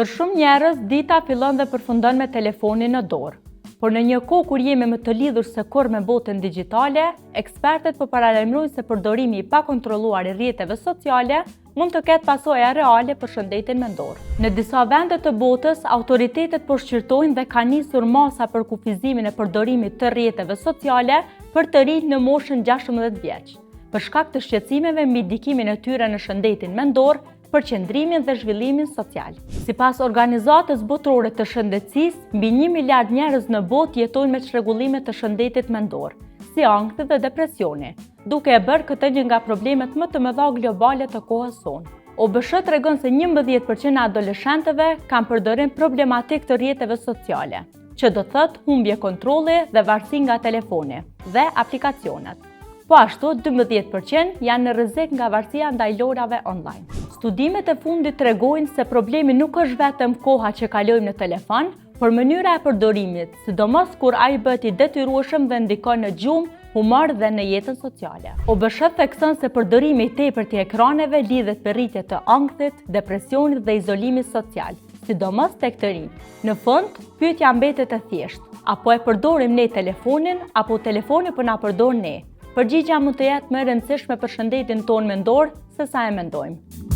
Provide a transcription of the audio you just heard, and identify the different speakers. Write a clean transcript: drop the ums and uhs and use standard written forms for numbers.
Speaker 1: Për shumë njerëz, dita fillon dhe përfundon me telefonin në dorë. Por në një kohë kur jemi më të lidhur se kur me botën digjitale, ekspertet po paralajmërojnë se përdorimi i pakontrolluar i rrjeteve sociale mund të ketë pasoja reale për shëndetin mendor. Në disa vende të botës, autoritetet po shqyrtojnë dhe ka nisur masa për kufizimin e përdorimit të rrjeteve sociale për të rinj në moshën 16 vjeç, për shkak të shqetësimeve mbi ndikimin e tyre në shëndetin mendor, përqendrimin dhe zhvillimin social. Sipas Organizatës Botërore të Shëndetësisë, mbi 1 miliard njerëz në botë jetojnë me çrregullime të shëndetit mendor, si ankthi dhe depresioni, duke e bërë këtë një nga problemet më të mëdha globale të kohës sonë. OBSH tregon se 11% e adoleshentëve kanë përdorim problematik të rrjeteve sociale, që do thotë humbje kontrolli dhe varësi nga telefoni dhe aplikacionet. Po ashtu, 12% janë në rrezik nga varësia ndaj lojrave online. Studimet e fundit tregojnë se problemi nuk është vetëm koha që kalojmë në telefon, por mënyra e përdorimit, sidomos kur ai bëhet i detyrueshëm dhe ndikon në gjumë, humor dhe në jetën sociale. OBSH thekson se përdorimi i tepërt i ekraneve lidhet me rritje të ankthit, depresionit dhe izolimit social, sidomos tek të rinj. Në fund, pyetja mbetet e thjeshtë: apo e përdorim ne telefonin, apo telefoni po na përdor ne? Përgjigjja mund të jetë më e rëndësishme për shëndetin tonë mendor se sa e mendojmë.